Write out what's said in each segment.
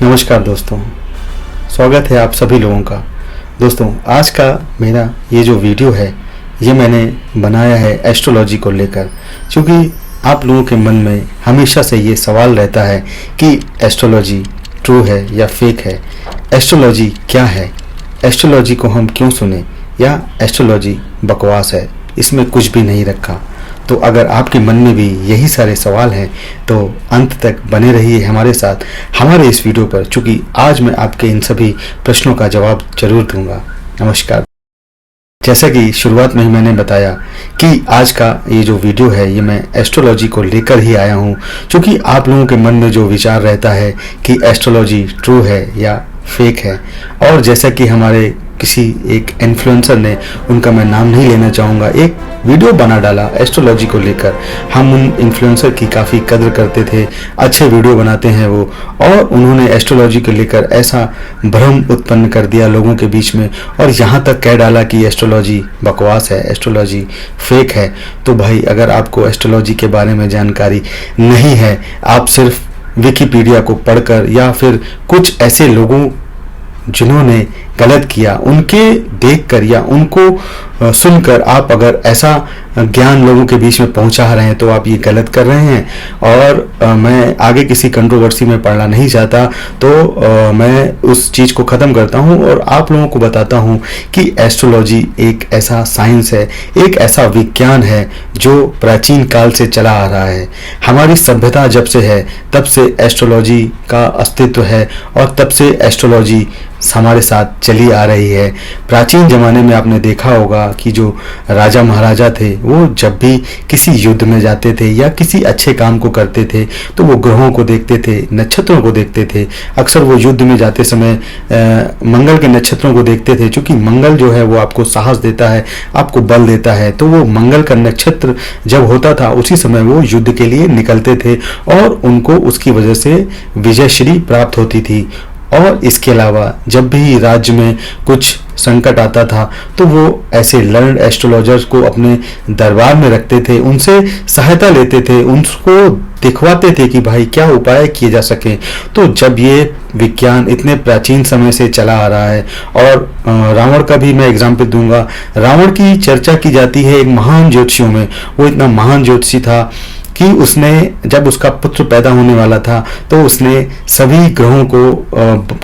नमस्कार दोस्तों, स्वागत है आप सभी लोगों का। दोस्तों, आज का मेरा ये जो वीडियो है ये मैंने बनाया है एस्ट्रोलॉजी को लेकर, क्योंकि आप लोगों के मन में हमेशा से ये सवाल रहता है कि एस्ट्रोलॉजी ट्रू है या फेक है, एस्ट्रोलॉजी क्या है, एस्ट्रोलॉजी को हम क्यों सुने, या एस्ट्रोलॉजी बकवास है, इसमें कुछ भी नहीं रखा। तो अगर आपके मन में भी यही सारे सवाल हैं तो अंत तक बने रहिए हमारे साथ हमारे इस वीडियो पर, चूँकि आज मैं आपके इन सभी प्रश्नों का जवाब जरूर दूंगा। नमस्कार। जैसा कि शुरुआत में ही मैंने बताया कि आज का ये जो वीडियो है ये मैं एस्ट्रोलॉजी को लेकर ही आया हूँ, क्योंकि आप लोगों के मन में जो विचार रहता है कि एस्ट्रोलॉजी ट्रू है या फेक है, और जैसा कि हमारे किसी एक इन्फ्लुएंसर ने, उनका मैं नाम नहीं लेना चाहूँगा, एक वीडियो बना डाला एस्ट्रोलॉजी को लेकर। हम उन इन्फ्लुएंसर की काफ़ी कद्र करते थे, अच्छे वीडियो बनाते हैं वो, और उन्होंने एस्ट्रोलॉजी को लेकर ऐसा भ्रम उत्पन्न कर दिया लोगों के बीच में, और यहाँ तक कह डाला कि एस्ट्रोलॉजी बकवास है, एस्ट्रोलॉजी फेक है। तो भाई, अगर आपको एस्ट्रोलॉजी के बारे में जानकारी नहीं है, आप सिर्फ विकिपीडिया को पढ़कर या फिर कुछ ऐसे लोगों जिन्होंने गलत किया उनके देखकर या उनको सुनकर आप अगर ऐसा ज्ञान लोगों के बीच में पहुंचा रहे हैं तो आप ये गलत कर रहे हैं। और मैं आगे किसी कंट्रोवर्सी में पड़ना नहीं चाहता, तो मैं उस चीज़ को ख़त्म करता हूं और आप लोगों को बताता हूं कि एस्ट्रोलॉजी एक ऐसा साइंस है, एक ऐसा विज्ञान है जो प्राचीन काल से चला आ रहा है। हमारी सभ्यता जब से है तब से एस्ट्रोलॉजी का अस्तित्व है, और तब से एस्ट्रोलॉजी हमारे साथ चली आ रही है। प्राचीन ज़माने में आपने देखा होगा कि जो राजा महाराजा थे वो जब भी किसी युद्ध में जाते थे या किसी अच्छे काम को करते थे तो वो ग्रहों को देखते थे, नक्षत्रों को देखते थे। अक्सर वो युद्ध में जाते समय मंगल के नक्षत्रों को देखते थे, क्योंकि मंगल जो है वो आपको साहस देता है, आपको बल देता है। तो वो मंगल का नक्षत्र जब होता था उसी समय वो युद्ध के लिए निकलते थे और उनको उसकी वजह से विजयश्री प्राप्त होती थी। और इसके अलावा जब भी राज्य में कुछ संकट आता था तो वो ऐसे लर्नड एस्ट्रोलॉजर्स को अपने दरबार में रखते थे, उनसे सहायता लेते थे, उनको दिखवाते थे कि भाई क्या उपाय किए जा सके। तो जब ये विज्ञान इतने प्राचीन समय से चला आ रहा है, और रावण का भी मैं एग्जाम्पल दूंगा। रावण की चर्चा की जाती है एक महान ज्योतिषियों में। वो इतना महान ज्योतिषी था कि उसने, जब उसका पुत्र पैदा होने वाला था तो उसने सभी ग्रहों को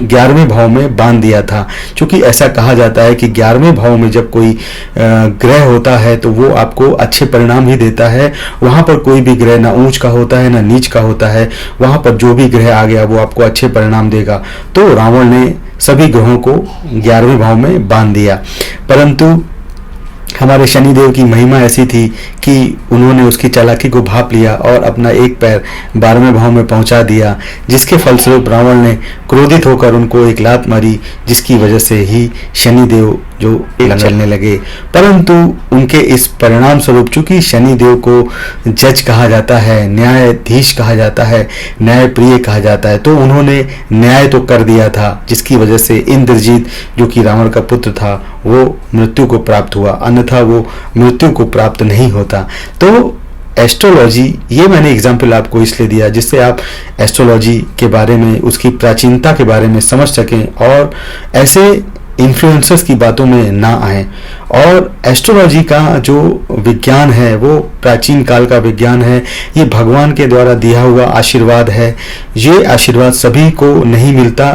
11वें भाव में बांध दिया था, क्योंकि ऐसा कहा जाता है कि 11वें भाव में जब कोई ग्रह होता है तो वो आपको अच्छे परिणाम ही देता है। वहाँ पर कोई भी ग्रह ना ऊंच का होता है ना नीच का होता है, वहाँ पर जो भी ग्रह आ गया वो आपको अच्छे परिणाम देगा। तो रावण ने सभी ग्रहों को 11वें भाव में बांध दिया, परंतु हमारे शनिदेव की महिमा ऐसी थी कि उन्होंने उसकी चालाकी को भांप लिया और अपना एक पैर 12वें भाव में पहुंचा दिया, जिसके फलस्वरूप रावण ने क्रोधित होकर उनको एक लात मारी, जिसकी वजह से ही शनिदेव जो चलने लगे। परंतु उनके इस परिणाम स्वरूप, चूंकि शनिदेव को जज कहा जाता है, न्यायाधीश कहा जाता है, न्यायप्रिय कहा जाता है, तो उन्होंने न्याय तो कर दिया था, जिसकी वजह से इंद्रजीत जो कि रावण का पुत्र था वो मृत्यु को प्राप्त हुआ, अन्यथा वो मृत्यु को प्राप्त नहीं होता। तो एस्ट्रोलॉजी, ये मैंने एग्जाम्पल आपको इसलिए दिया जिससे आप एस्ट्रोलॉजी के बारे में, उसकी प्राचीनता के बारे में समझ सकें और ऐसे इन्फ्लुएंसर्स की बातों में ना आए। और एस्ट्रोलॉजी का जो विज्ञान है वो प्राचीन काल का विज्ञान है, ये भगवान के द्वारा दिया हुआ आशीर्वाद है। ये आशीर्वाद सभी को नहीं मिलता।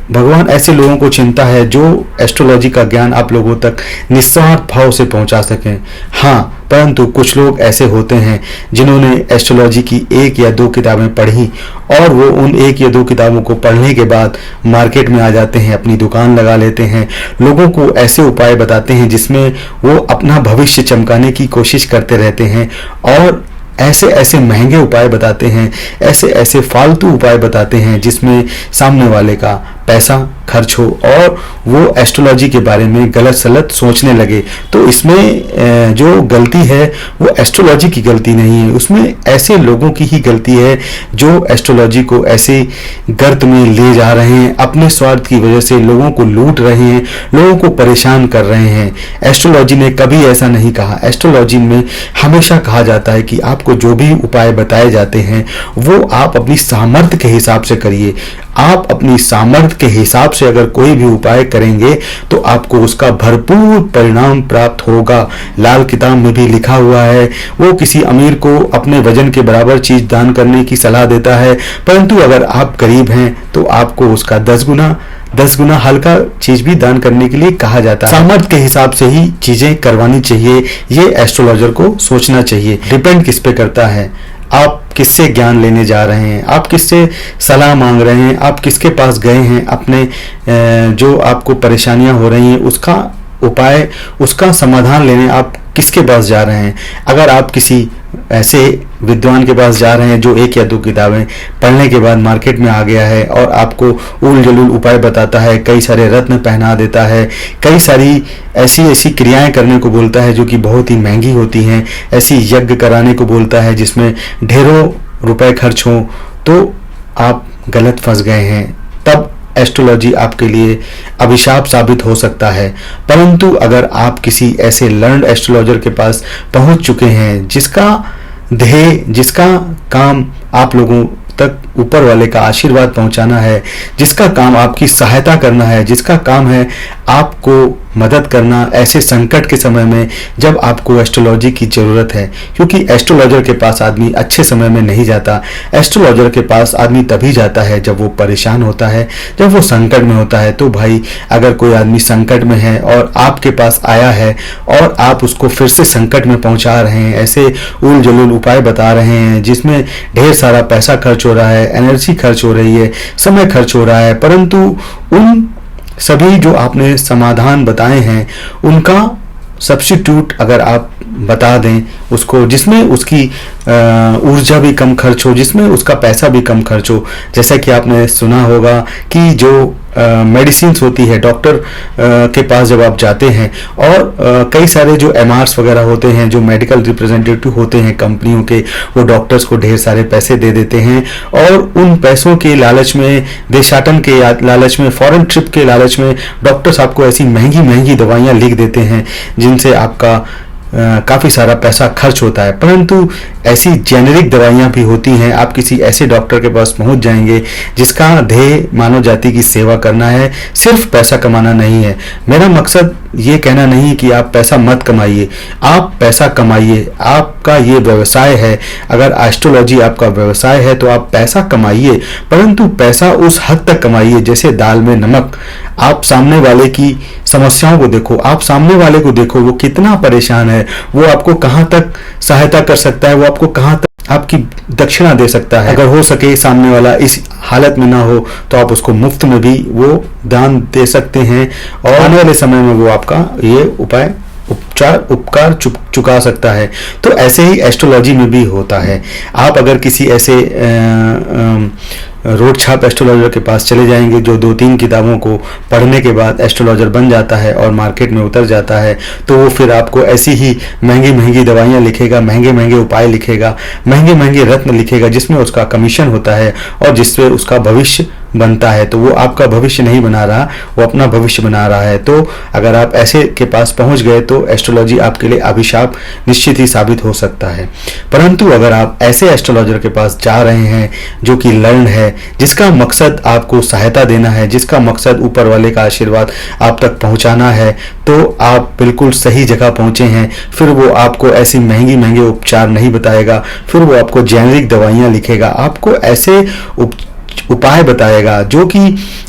भगवान ऐसे लोगों को चुनता है जो एस्ट्रोलॉजी का ज्ञान आप लोगों तक निस्वार्थ भाव से पहुंचा सकें। हाँ, परंतु कुछ लोग ऐसे होते हैं जिन्होंने एस्ट्रोलॉजी की 1 या 2 किताबें पढ़ी और वो उन 1 या 2 किताबों को पढ़ने के बाद मार्केट में आ जाते हैं, अपनी दुकान लगा लेते हैं, लोगों को ऐसे उपाय बताते हैं जिसमें वो अपना भविष्य चमकाने की कोशिश करते रहते हैं, और ऐसे ऐसे महंगे उपाय बताते हैं, ऐसे ऐसे फालतू उपाय बताते हैं जिसमें सामने वाले का पैसा खर्च हो और वो एस्ट्रोलॉजी के बारे में गलत सलत सोचने लगे। तो इसमें जो गलती है वो एस्ट्रोलॉजी की गलती नहीं है, उसमें ऐसे लोगों की ही गलती है जो एस्ट्रोलॉजी को ऐसे गर्त में ले जा रहे हैं, अपने स्वार्थ की वजह से लोगों को लूट रहे हैं, लोगों को परेशान कर रहे हैं। एस्ट्रोलॉजी ने कभी ऐसा नहीं कहा। एस्ट्रोलॉजी में हमेशा कहा जाता है कि आपको जो भी उपाय बताए जाते हैं वो आप अपनी सामर्थ्य के हिसाब से करिए। आप अपनी सामर्थ्य के हिसाब से अगर कोई भी उपाय करेंगे तो आपको उसका भरपूर परिणाम प्राप्त होगा। लाल किताब में भी लिखा हुआ है, वो किसी अमीर को अपने वजन के बराबर चीज दान करने की सलाह देता है, परंतु अगर आप गरीब हैं तो आपको उसका 10 गुना हल्का चीज भी दान करने के लिए कहा जाता है। सामर्थ्य के हिसाब से ही चीजें करवानी चाहिए, ये एस्ट्रोलॉजर को सोचना चाहिए। डिपेंड किस पे करता है, आप किससे ज्ञान लेने जा रहे हैं, आप किससे सलाह मांग रहे हैं, आप किसके पास गए हैं, अपने जो आपको परेशानियां हो रही हैं उसका उपाय, उसका समाधान लेने आप किसके पास जा रहे हैं। अगर आप किसी ऐसे विद्वान के पास जा रहे हैं जो 1 या 2 किताबें पढ़ने के बाद मार्केट में आ गया है और आपको उल जलूल उपाय बताता है, कई सारे रत्न पहना देता है, कई सारी ऐसी क्रियाएं करने को बोलता है जो कि बहुत ही महंगी होती हैं, ऐसी यज्ञ कराने को बोलता है जिसमें ढेरों रुपए खर्च हों, तो आप गलत फंस गए हैं। तब एस्ट्रोलॉजी आपके लिए अभिशाप साबित हो सकता है। परंतु अगर आप किसी ऐसे लर्न्ड एस्ट्रोलॉजर के पास पहुंच चुके हैं जिसका ध्येय, जिसका काम आप लोगों तक ऊपर वाले का आशीर्वाद पहुंचाना है, जिसका काम आपकी सहायता करना है, जिसका काम है आपको मदद करना ऐसे संकट के समय में जब आपको एस्ट्रोलॉजी की जरूरत है। क्योंकि एस्ट्रोलॉजर के पास आदमी अच्छे समय में नहीं जाता, एस्ट्रोलॉजर के पास आदमी तभी जाता है जब वो परेशान होता है, जब वो संकट में होता है। तो भाई अगर कोई आदमी संकट में है और आपके पास आया है और आप उसको फिर से संकट में पहुंचा रहे हैं, ऐसे उल जलूल उपाय बता रहे हैं जिसमें ढेर सारा पैसा खर्च हो रहा है, एनर्जी खर्च हो रही है, समय खर्च हो रहा है, परंतु उन सभी जो आपने समाधान बताए हैं उनका सब्स्टिट्यूट अगर आप बता दें उसको, जिसमें उसकी ऊर्जा भी कम खर्च हो, जिसमें उसका पैसा भी कम खर्च हो। जैसा कि आपने सुना होगा कि जो मेडिसिन्स होती है, डॉक्टर के पास जब आप जाते हैं और कई सारे जो एमआरस वगैरह होते हैं, जो मेडिकल रिप्रेजेंटेटिव होते हैं कंपनियों के, वो डॉक्टर्स को ढेर सारे पैसे दे देते हैं और उन पैसों के लालच में, देशाटन के लालच में, फॉरेन ट्रिप के लालच में डॉक्टर्स आपको ऐसी महंगी महंगी दवाइयाँ लिख देते हैं जिनसे आपका काफ़ी सारा पैसा खर्च होता है। परंतु ऐसी जेनेरिक दवाइयाँ भी होती हैं। आप किसी ऐसे डॉक्टर के पास पहुंच जाएंगे जिसका ध्येय मानव जाति की सेवा करना है, सिर्फ पैसा कमाना नहीं है। मेरा मकसद ये कहना नहीं कि आप पैसा मत कमाइए, आप पैसा कमाइए, आपका ये व्यवसाय है। अगर एस्ट्रोलॉजी आपका व्यवसाय है तो आप पैसा कमाइए, परंतु पैसा उस हद तक कमाइए जैसे दाल में नमक। आप सामने वाले की समस्याओं को देखो, आप सामने वाले को देखो, वो कितना परेशान है, वो आपको कहाँ तक सहायता कर सकता है, वो आपको कहाँ तक आपकी दक्षिणा दे सकता है। अगर हो सके सामने वाला इस हालत में ना हो तो आप उसको मुफ्त में भी वो दान दे सकते हैं और आने वाले समय में वो आपका ये उपकार चुका सकता है। तो ऐसे ही एस्ट्रोलॉजी में भी होता है। आप अगर किसी ऐसे रोड छाप एस्ट्रोलॉजर के पास चले जाएंगे जो 2-3 किताबों को पढ़ने के बाद एस्ट्रोलॉजर बन जाता है और मार्केट में उतर जाता है, तो वो फिर आपको ऐसी ही महंगी महंगी दवाइयाँ लिखेगा, महंगे महंगे उपाय लिखेगा, महंगे महंगे रत्न लिखेगा जिसमें उसका कमीशन होता है और जिससे उसका भविष्य बनता है। तो वो आपका भविष्य नहीं बना रहा, वो अपना भविष्य बना रहा है। तो अगर आप ऐसे के पास पहुंच गए तो एस्ट्रोलॉजी आपके लिए अभिशाप निश्चित ही साबित हो सकता है। परंतु अगर आप ऐसे एस्ट्रोलॉजर के पास जा रहे हैं जो कि लर्न है, जिसका मकसद आपको सहायता देना है, जिसका मकसद ऊपर वाले का आशीर्वाद आप तक पहुंचाना है, तो आप बिल्कुल सही जगह पहुंचे हैं। फिर वो आपको ऐसी महंगी महंगे उपचार नहीं बताएगा, फिर वो आपको जेनेरिक दवाइयाँ लिखेगा, आपको ऐसे उपाय बताएगा जो कि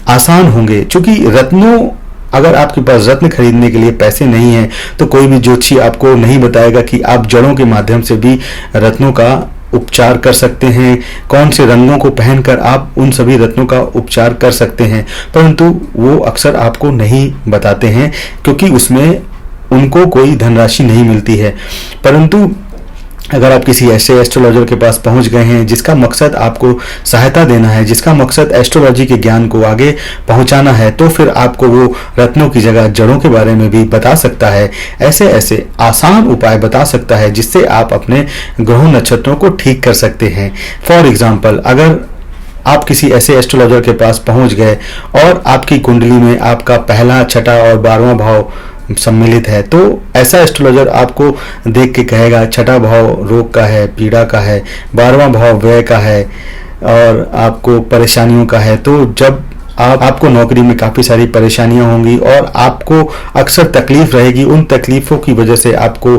आसान होंगे। क्योंकि रत्नों, अगर आपके पास रत्न खरीदने के लिए पैसे नहीं हैं तो कोई भी ज्योतिषी आपको नहीं बताएगा कि आप जड़ों के माध्यम से भी रत्नों का उपचार कर सकते हैं, कौन से रंगों को पहनकर आप उन सभी रत्नों का उपचार कर सकते हैं। परंतु वो अक्सर आपको नहीं बताते हैं क्योंकि उसमें उनको कोई धनराशि नहीं मिलती है। परंतु अगर आप किसी ऐसे एस्ट्रोलॉजर के पास पहुंच गए हैं जिसका मकसद आपको सहायता देना है, जिसका मकसद एस्ट्रोलॉजी के ज्ञान को आगे पहुंचाना है, तो फिर आपको वो रत्नों की जगह जड़ों के बारे में भी बता सकता है, ऐसे ऐसे आसान उपाय बता सकता है जिससे आप अपने ग्रहों नक्षत्रों को ठीक कर सकते हैं। फॉर एग्जाम्पल, अगर आप किसी ऐसे एस्ट्रोलॉजर के पास पहुंच गए और आपकी कुंडली में आपका पहला, छठा और 12वां भाव सम्मिलित है, तो ऐसा एस्ट्रोलॉजर आपको देख के कहेगा छठा भाव रोग का है, पीड़ा का है, 12वां भाव व्यय का है और आपको परेशानियों का है। तो जब आपको नौकरी में काफ़ी सारी परेशानियां होंगी और आपको अक्सर तकलीफ रहेगी, उन तकलीफ़ों की वजह से आपको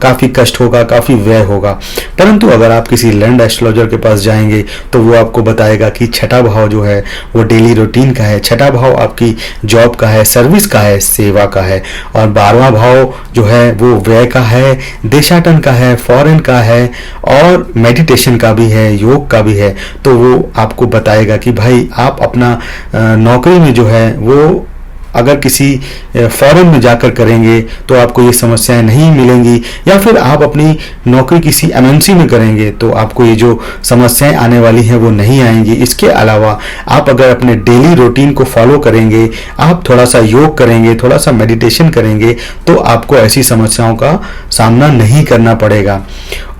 काफ़ी कष्ट होगा, काफ़ी व्यय होगा। परंतु अगर आप किसी लर्न्ड एस्ट्रोलॉजर के पास जाएंगे तो वो आपको बताएगा कि छठा भाव जो है वो डेली रूटीन का है, छठा भाव आपकी जॉब का है, सर्विस का है, सेवा का है, और 12वां भाव जो है वो व्यय का है, देशाटन का है, फॉरेन का है और मेडिटेशन का भी है, योग का भी है। तो वो आपको बताएगा कि भाई आप अपना नौकरी में जो है वो अगर किसी फॉरेन में जाकर करेंगे तो आपको ये समस्याएं नहीं मिलेंगी, या फिर आप अपनी नौकरी किसी एमएनसी में करेंगे तो आपको ये जो समस्याएं आने वाली हैं वो नहीं आएंगी। इसके अलावा आप अगर अपने डेली रूटीन को फॉलो करेंगे, आप थोड़ा सा योग करेंगे, थोड़ा सा मेडिटेशन करेंगे, तो आपको ऐसी समस्याओं का सामना नहीं करना पड़ेगा।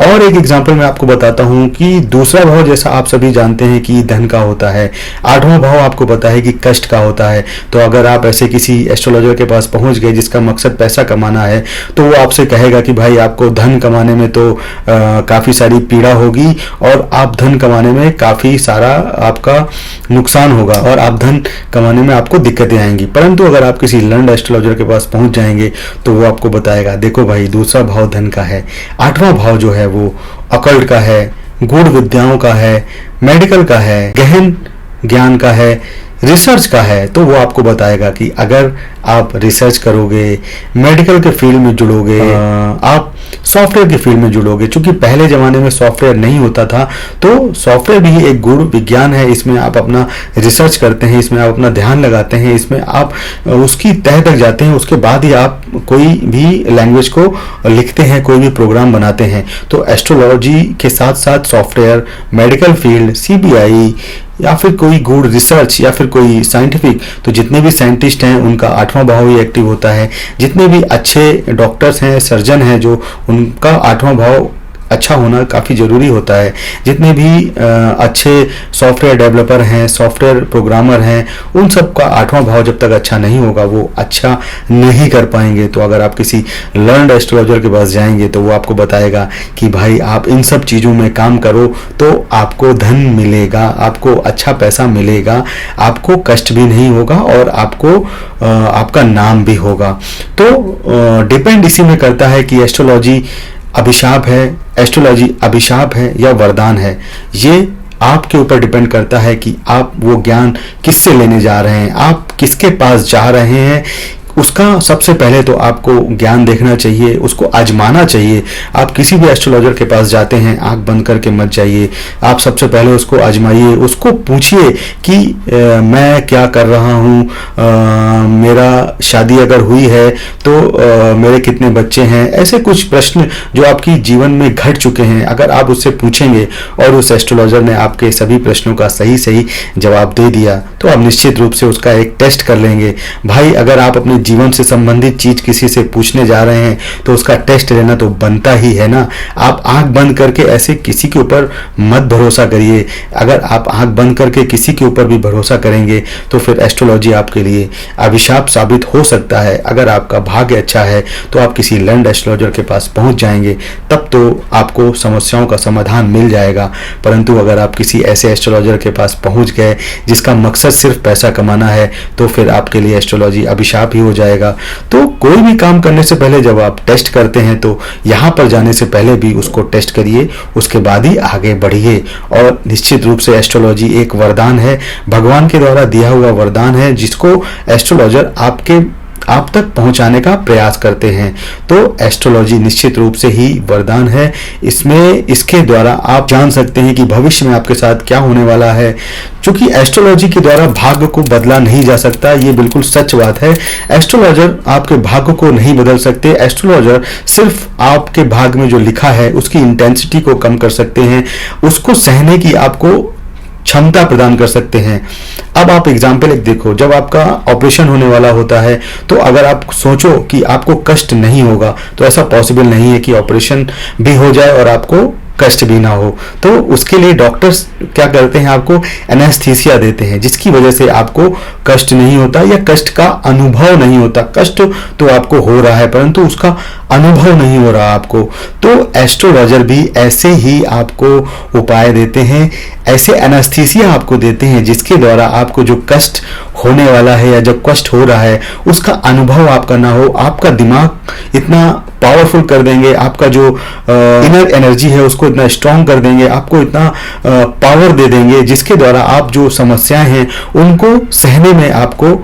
और एक एग्जाम्पल मैं आपको बताता हूँ कि दूसरा भाव, जैसा आप सभी जानते हैं कि धन का होता है, 8वां भाव आपको पता है कि कष्ट का होता है। तो अगर आप ऐसे किसी एस्ट्रोलॉजर के पास पहुंच गए जिसका मकसद पैसा कमाना है, तो वो आपसे कहेगा कि भाई आपको धन कमाने में तो काफ़ी सारी पीड़ा होगी और आप धन कमाने में काफ़ी सारा आपका नुकसान होगा और आप धन कमाने में आपको दिक्कतें आएंगी। परंतु अगर आप किसी लर्न्ड एस्ट्रोलॉजर के पास पहुंच जाएंगे तो वो आपको बताएगा, देखो भाई दूसरा भाव धन का है, 8वां भाव जो है वो अकल्ट का है, गूढ़ विद्याओं का है, मेडिकल का है, गहन ज्ञान का है, रिसर्च का है। तो वो आपको बताएगा कि अगर आप रिसर्च करोगे, मेडिकल के फील्ड में जुड़ोगे, आप सॉफ्टवेयर के फील्ड में जुड़ोगे, क्योंकि पहले ज़माने में सॉफ्टवेयर नहीं होता था, तो सॉफ्टवेयर भी एक गूढ़ विज्ञान है। इसमें आप अपना रिसर्च करते हैं, इसमें आप अपना ध्यान लगाते हैं, इसमें आप उसकी तह तक जाते हैं, उसके बाद ही आप कोई भी लैंग्वेज को लिखते हैं, कोई भी प्रोग्राम बनाते हैं। तो एस्ट्रोलॉजी के साथ साथ सॉफ्टवेयर, मेडिकल फील्ड, CBI या फिर कोई गूढ़ रिसर्च या फिर कोई साइंटिफिक, तो जितने भी साइंटिस्ट हैं उनका 8वां भाव ही एक्टिव होता है। जितने भी अच्छे डॉक्टर्स हैं, सर्जन हैं, जो उनका 8वां भाव अच्छा होना काफ़ी ज़रूरी होता है। जितने भी अच्छे सॉफ्टवेयर डेवलपर हैं, सॉफ्टवेयर प्रोग्रामर हैं, उन सब का 8वां भाव जब तक अच्छा नहीं होगा वो अच्छा नहीं कर पाएंगे। तो अगर आप किसी लर्न्ड एस्ट्रोलॉजर के पास जाएंगे तो वो आपको बताएगा कि भाई आप इन सब चीज़ों में काम करो तो आपको धन मिलेगा, आपको अच्छा पैसा मिलेगा, आपको कष्ट भी नहीं होगा और आपको आपका नाम भी होगा। तो डिपेंड इसी में करता है कि एस्ट्रोलॉजी अभिशाप है, एस्ट्रोलॉजी अभिशाप है या वरदान है। ये आपके ऊपर डिपेंड करता है कि आप वो ज्ञान किससे लेने जा रहे हैं, आप किसके पास जा रहे हैं। उसका सबसे पहले तो आपको ज्ञान देखना चाहिए, उसको आजमाना चाहिए। आप किसी भी एस्ट्रोलॉजर के पास जाते हैं, आंख बंद करके मत जाइए। आप सबसे पहले उसको आजमाइए, उसको पूछिए कि मैं क्या कर रहा हूँ, मेरा शादी अगर हुई है तो मेरे कितने बच्चे हैं। ऐसे कुछ प्रश्न जो आपकी जीवन में घट चुके हैं, अगर आप उससे पूछेंगे और उस एस्ट्रोलॉजर ने आपके सभी प्रश्नों का सही सही जवाब दे दिया तो आप निश्चित रूप से उसका एक टेस्ट कर लेंगे। भाई अगर आप अपने जीवन से संबंधित चीज किसी से पूछने जा रहे हैं तो उसका टेस्ट लेना तो बनता ही है ना। आप आंख बंद करके ऐसे किसी के ऊपर मत भरोसा करिए। अगर आप आंख बंद करके किसी के ऊपर भी भरोसा करेंगे तो फिर एस्ट्रोलॉजी आपके लिए अभिशाप साबित हो सकता है। अगर आपका भाग्य अच्छा है तो आप किसी लर्न्ड एस्ट्रोलॉजर के पास पहुंच जाएंगे, तब तो आपको समस्याओं का समाधान मिल जाएगा। परंतु अगर आप किसी ऐसे एस्ट्रोलॉजर के पास पहुंच गए जिसका मकसद सिर्फ पैसा कमाना है तो फिर आपके लिए एस्ट्रोलॉजी अभिशाप ही हो जाएगा। तो कोई भी काम करने से पहले जब आप टेस्ट करते हैं तो यहाँ पर जाने से पहले भी उसको टेस्ट करिए, उसके बाद ही आगे बढ़िए। और निश्चित रूप से एस्ट्रोलॉजी एक वरदान है, भगवान के द्वारा दिया हुआ वरदान है, जिसको एस्ट्रोलॉजर आप तक पहुंचाने का प्रयास करते हैं। तो एस्ट्रोलॉजी निश्चित रूप से ही वरदान है। इसके द्वारा आप जान सकते हैं कि भविष्य में आपके साथ क्या होने वाला है। क्योंकि एस्ट्रोलॉजी के द्वारा भाग्य को बदला नहीं जा सकता, ये बिल्कुल सच बात है। एस्ट्रोलॉजर आपके भाग्य को नहीं बदल सकते। एस्ट्रोलॉजर सिर्फ आपके भाग्य में जो लिखा है उसकी इंटेंसिटी को कम कर सकते हैं, उसको सहने की आपको क्षमता प्रदान कर सकते हैं। अब आप एग्जाम्पल एक देखो, जब आपका ऑपरेशन होने वाला होता है तो अगर आप सोचो कि आपको कष्ट नहीं होगा तो ऐसा पॉसिबल नहीं है कि ऑपरेशन भी हो जाए और आपको कष्ट भी ना हो। तो उसके लिए डॉक्टर्स क्या करते हैं, आपको एनेस्थीसिया देते हैं, जिसकी वजह से आपको कष्ट नहीं होता या कष्ट का अनुभव नहीं होता। कष्ट तो आपको हो रहा है परंतु उसका अनुभव नहीं हो रहा आपको। तो एस्ट्रोलॉजर भी ऐसे ही आपको उपाय देते हैं, ऐसे एनेस्थीसिया आपको देते हैं जिसके द्वारा आपको जो कष्ट होने वाला है या जब कष्ट हो रहा है उसका अनुभव आपका ना हो। आपका दिमाग इतना पावरफुल कर देंगे, आपका जो इनर एनर्जी है उसको इतना स्ट्रांग कर देंगे, आपको इतना पावर दे देंगे जिसके द्वारा आप जो समस्याएं हैं उनको सहने में आपको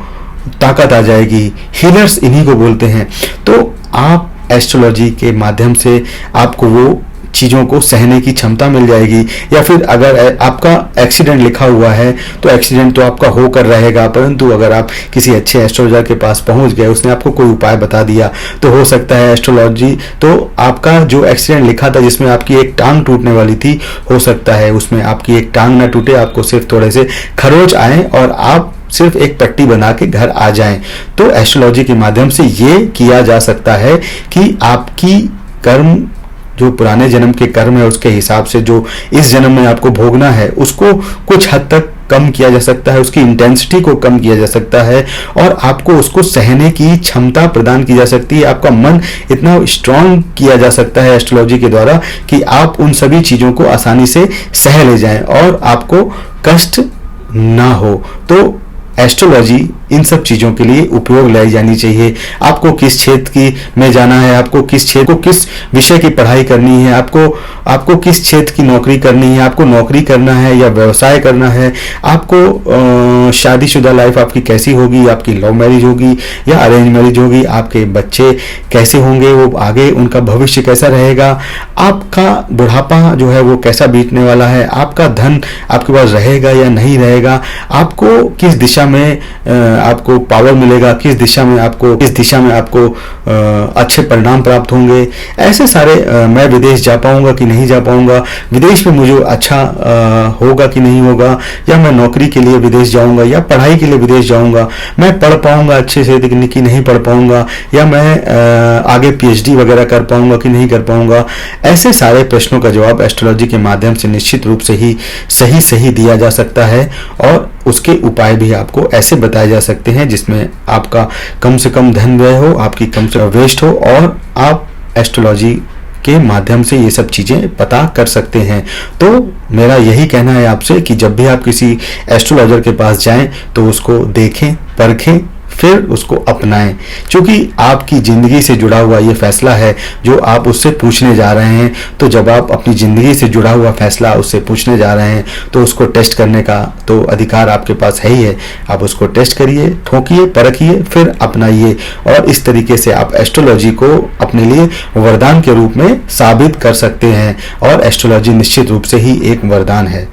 ताकत आ जाएगी। हीलर्स इन्हीं को बोलते हैं। तो आप एस्ट्रोलॉजी के माध्यम से आपको वो चीज़ों को सहने की क्षमता मिल जाएगी। या फिर अगर आपका एक्सीडेंट लिखा हुआ है तो एक्सीडेंट तो आपका होकर रहेगा, परंतु अगर आप किसी अच्छे एस्ट्रोलॉजर के पास पहुंच गए, उसने आपको कोई उपाय बता दिया, तो हो सकता है एस्ट्रोलॉजी तो आपका जो एक्सीडेंट लिखा था जिसमें आपकी एक टांग टूटने वाली थी, हो सकता है उसमें आपकी एक टांग ना टूटे, आपको सिर्फ थोड़े से खरोच आए और आप सिर्फ एक पट्टी बना के घर आ जाएं। तो एस्ट्रोलॉजी के माध्यम से ये किया जा सकता है कि आपकी कर्म, जो पुराने जन्म के कर्म है उसके हिसाब से जो इस जन्म में आपको भोगना है उसको कुछ हद तक कम किया जा सकता है, उसकी इंटेंसिटी को कम किया जा सकता है और आपको उसको सहने की क्षमता प्रदान की जा सकती है। आपका मन इतना स्ट्रांग किया जा सकता है एस्ट्रोलॉजी के द्वारा कि आप उन सभी चीज़ों को आसानी से सह ले जाएं और आपको कष्ट ना हो। तो एस्ट्रोलॉजी इन सब चीज़ों के लिए उपयोग लाई जानी चाहिए। आपको किस क्षेत्र की में जाना है, आपको किस क्षेत्र को किस विषय की पढ़ाई करनी है, आपको किस क्षेत्र की नौकरी करनी है, आपको नौकरी करना है या व्यवसाय करना है, आपको शादीशुदा लाइफ आपकी कैसी होगी, आपकी लव मैरिज होगी या अरेंज मैरिज होगी, आपके बच्चे कैसे होंगे, वो आगे उनका भविष्य कैसा रहेगा, आपका बुढ़ापा जो है वो कैसा बीतने वाला है, आपका धन आपके पास रहेगा या नहीं रहेगा, आपको किस दिशा में आपको पावर मिलेगा, किस दिशा में आपको अच्छे परिणाम प्राप्त होंगे। ऐसे सारे मैं विदेश जा पाऊंगा कि नहीं जा पाऊंगा, विदेश में मुझे अच्छा होगा कि नहीं होगा, या मैं नौकरी के लिए विदेश जाऊंगा या पढ़ाई के लिए विदेश जाऊंगा, मैं पढ़ पाऊंगा अच्छे से कि नहीं पढ़ पाऊंगा, या मैं आगे पीएचडी वगैरह कर पाऊंगा कि नहीं कर पाऊंगा। ऐसे सारे प्रश्नों का जवाब एस्ट्रोलॉजी के माध्यम से निश्चित रूप से ही सही दिया जा सकता है और उसके उपाय भी आपको ऐसे बताए जा सकते हैं जिसमें आपका कम से कम धन व्यय हो, आपकी कम से कम वेस्ट हो और आप एस्ट्रोलॉजी के माध्यम से ये सब चीज़ें पता कर सकते हैं। तो मेरा यही कहना है आपसे कि जब भी आप किसी एस्ट्रोलॉजर के पास जाएं तो उसको देखें, परखें, फिर उसको अपनाएं, क्योंकि आपकी ज़िंदगी से जुड़ा हुआ ये फैसला है जो आप उससे पूछने जा रहे हैं। तो जब आप अपनी ज़िंदगी से जुड़ा हुआ फैसला उससे पूछने जा रहे हैं तो उसको टेस्ट करने का तो अधिकार आपके पास है ही है। आप उसको टेस्ट करिए, ठोकिए, परखिए, फिर अपनाइए और इस तरीके से आप एस्ट्रोलॉजी को अपने लिए वरदान के रूप में साबित कर सकते हैं और एस्ट्रोलॉजी निश्चित रूप से ही एक वरदान है।